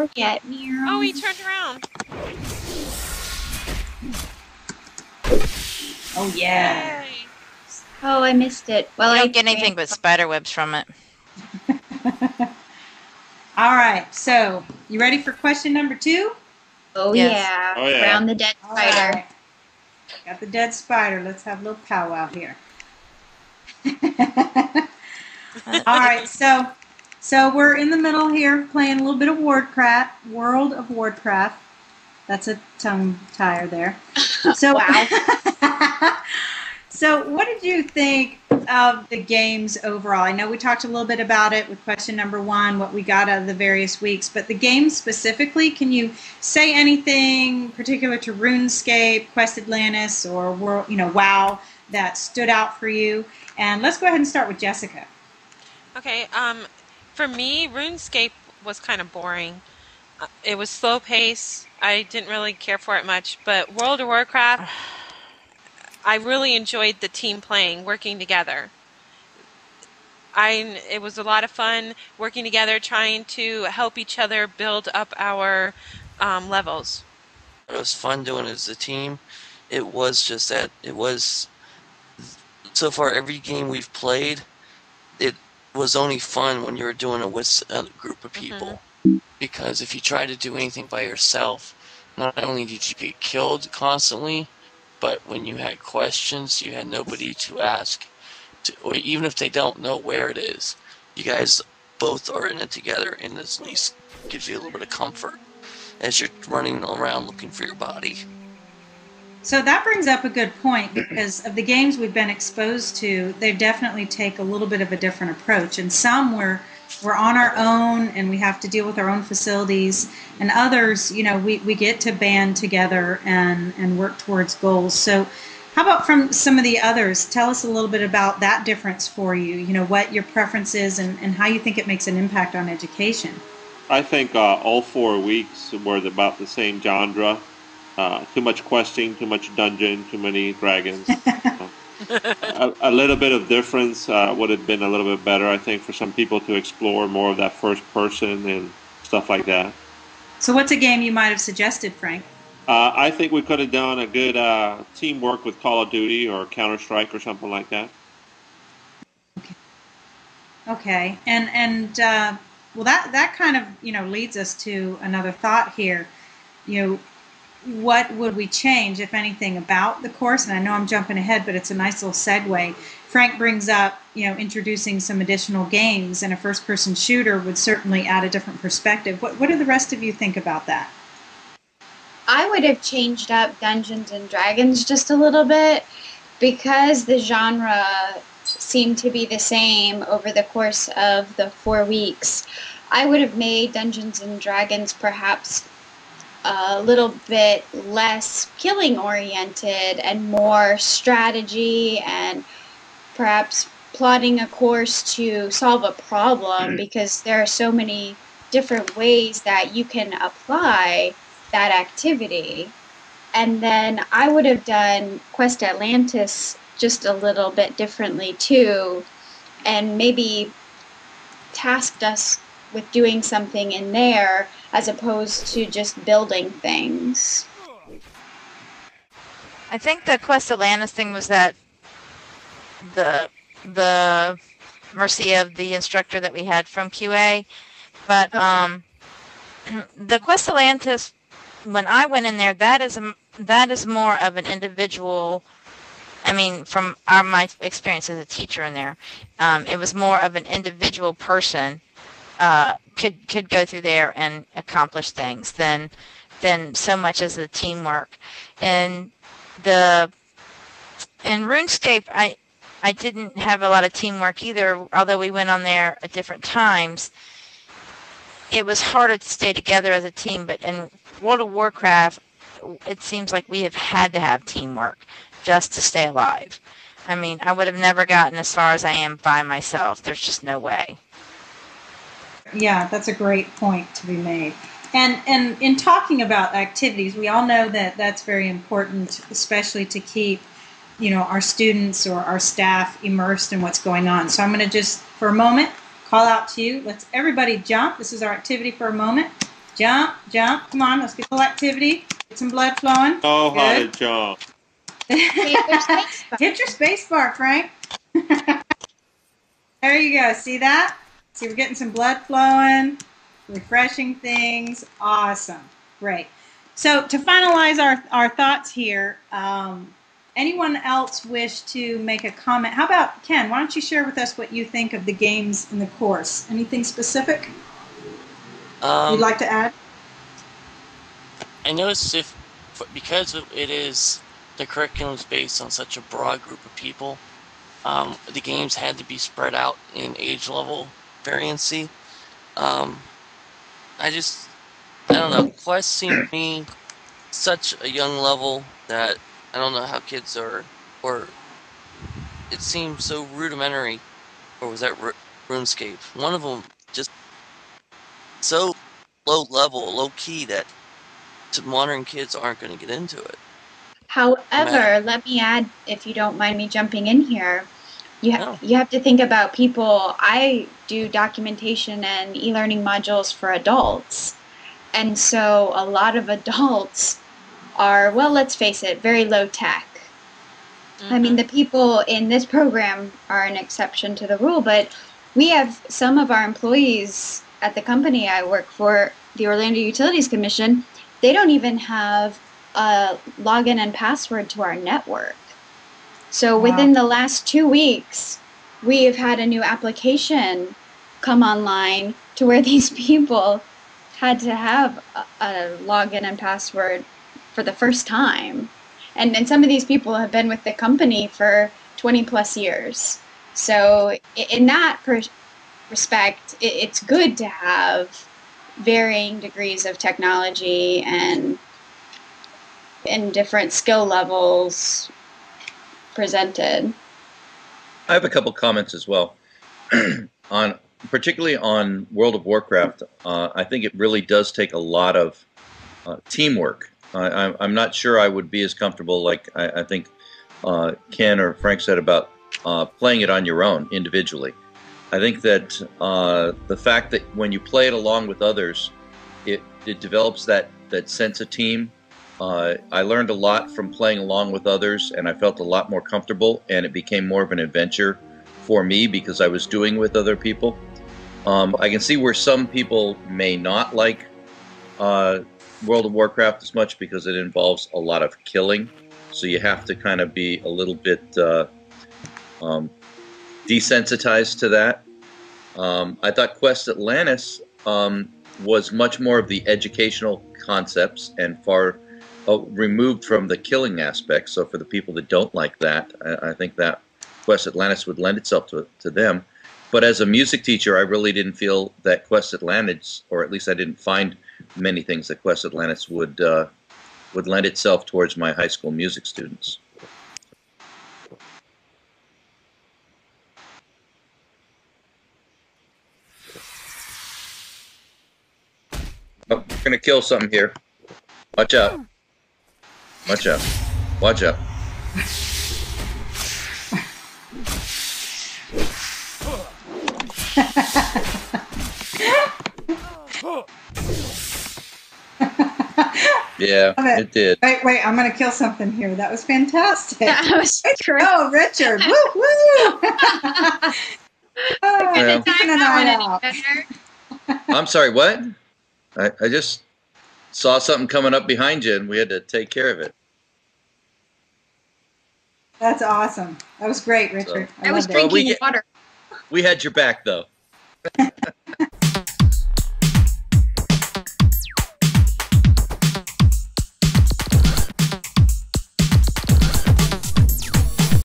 work yet. Oh, he turned around. Oh, yeah. Yay. Oh, I missed it. Well, You I don't get anything but spider webs from it. All right, so you ready for question number 2? Oh, Yes. yeah. Oh, yeah. Around the dead All spider. right. Got the dead spider. Let's have a little powwow here. All right, so we're in the middle here playing a little bit of World of Warcraft. That's a tongue tire there. So, Wow. So what did you think of the games overall? I know we talked a little bit about it with question number 1, what we got out of the various weeks, but the games specifically, can you say anything particular to RuneScape, Quest Atlantis, or WoW that stood out for you? And let's go ahead and start with Jessica. Okay, for me, RuneScape was kind of boring. It was slow pace. I didn't really care for it much, but World of Warcraft, I really enjoyed the team playing, working together. It was a lot of fun working together, trying to help each other build up our levels. It was fun doing it as a team. It was just that so far every game we've played, it was only fun when you were doing it with a group of people. Because if you try to do anything by yourself, not only did you get killed constantly, but when you had questions, you had nobody to ask. Or even if they don't know where it is, you guys both are in it together, and this at least gives you a little bit of comfort as you're running around looking for your body. So that brings up a good point, because of the games we've been exposed to, they definitely take a little bit of a different approach. And some we're on our own and we have to deal with our own facilities. And others, we get to band together and work towards goals. So how about from some of the others? Tell us a little bit about that difference for you, what your preference is and how you think it makes an impact on education. I think all 4 weeks were about the same genre. Too much questing, too much dungeon, too many dragons. A little bit of difference would have been a little bit better, I think, for some people to explore more of that first person and stuff like that. So what's a game you might have suggested, Frank? I think we could have done a good teamwork with Call of Duty or Counter-Strike or something like that. Okay, and well, that kind of leads us to another thought here. What would we change, if anything, about the course? And I know I'm jumping ahead, but it's a nice little segue. Frank brings up, introducing some additional games, and a first-person shooter would certainly add a different perspective. What do the rest of you think about that? I would have changed up Dungeons and Dragons just a little bit, because the genre seemed to be the same over the course of the 4 weeks. I would have made Dungeons and Dragons perhaps a little bit less killing oriented and more strategy, and perhaps plotting a course to solve a problem, because there are so many different ways that you can apply that activity. And then I would have done Quest Atlantis just a little bit differently too, and maybe tasked us with doing something in there as opposed to just building things. I think the Quest Atlantis thing was that the mercy of the instructor that we had from QA, but the Quest Atlantis, when I went in there, that is more of an individual. I mean, from my experience as a teacher in there, it was more of an individual person could go through there and accomplish things than so much as the teamwork. And in RuneScape, I didn't have a lot of teamwork either, although we went on there at different times. It was harder to stay together as a team, but in World of Warcraft, it seems like we have had to have teamwork just to stay alive. I mean, I would have never gotten as far as I am by myself. There's just no way. Yeah, that's a great point to be made. And in talking about activities, we all know that that's very important, especially to keep, our students or our staff immersed in what's going on. So I'm going to just, for a moment, call out to you. Let's everybody jump. This is our activity for a moment. Jump, jump. Come on, let's get a little activity. Get some blood flowing. Oh, how to Good. jump. Hit your space bar. Hit your space bar, Frank. There you go. See that? See, we're getting some blood flowing, refreshing things. Awesome. Great. So to finalize our thoughts here, anyone else wish to make a comment? How about Ken? Why don't you share with us what you think of the games in the course? Anything specific you'd like to add? I noticed because it is the curriculum is based on such a broad group of people, the games had to be spread out in age level variancy. I don't know. Quest seemed to me such a young level that I don't know how kids are, or it seemed so rudimentary, or was that RuneScape? One of them just so low level, low key that modern kids aren't going to get into it. However, let me add, if you don't mind me jumping in here, you have to think about people. I do documentation and e-learning modules for adults. And so a lot of adults are, well, let's face it, very low tech. I mean, the people in this program are an exception to the rule, but we have some of our employees at the company I work for, the Orlando Utilities Commission, they don't even have a login and password to our network. So within the last 2 weeks, we have had a new application come online to where these people had to have a login and password for the first time. And some of these people have been with the company for 20 plus years. So in that respect, it's good to have varying degrees of technology and different skill levels presented. I have a couple comments as well. Particularly on World of Warcraft, I think it really does take a lot of teamwork. I'm not sure I would be as comfortable, like I think Ken or Frank said, about playing it on your own individually. I think that the fact that when you play it along with others, it develops that sense of team. I learned a lot from playing along with others, and I felt a lot more comfortable, and it became more of an adventure for me because I was doing with other people. I can see where some people may not like World of Warcraft as much because it involves a lot of killing, so you have to kind of be a little bit desensitized to that. I thought Quest Atlantis was much more of the educational concepts and far removed from the killing aspect. So for the people that don't like that, I think that Quest Atlantis would lend itself to them. But as a music teacher, I really didn't feel that Quest Atlantis, or at least I didn't find many things that Quest Atlantis would lend itself towards my high school music students. Oh, we're gonna kill something here. Watch out. Watch out. Watch out. Yeah, it did. Wait, I'm going to kill something here. That was fantastic. That was great. Oh, Richard. Woo, woo. Keeping an eye out. I'm sorry, what? I just saw something coming up behind you, and we had to take care of it. That's awesome. That was great, Richard. I was drinking water. We had your back, though.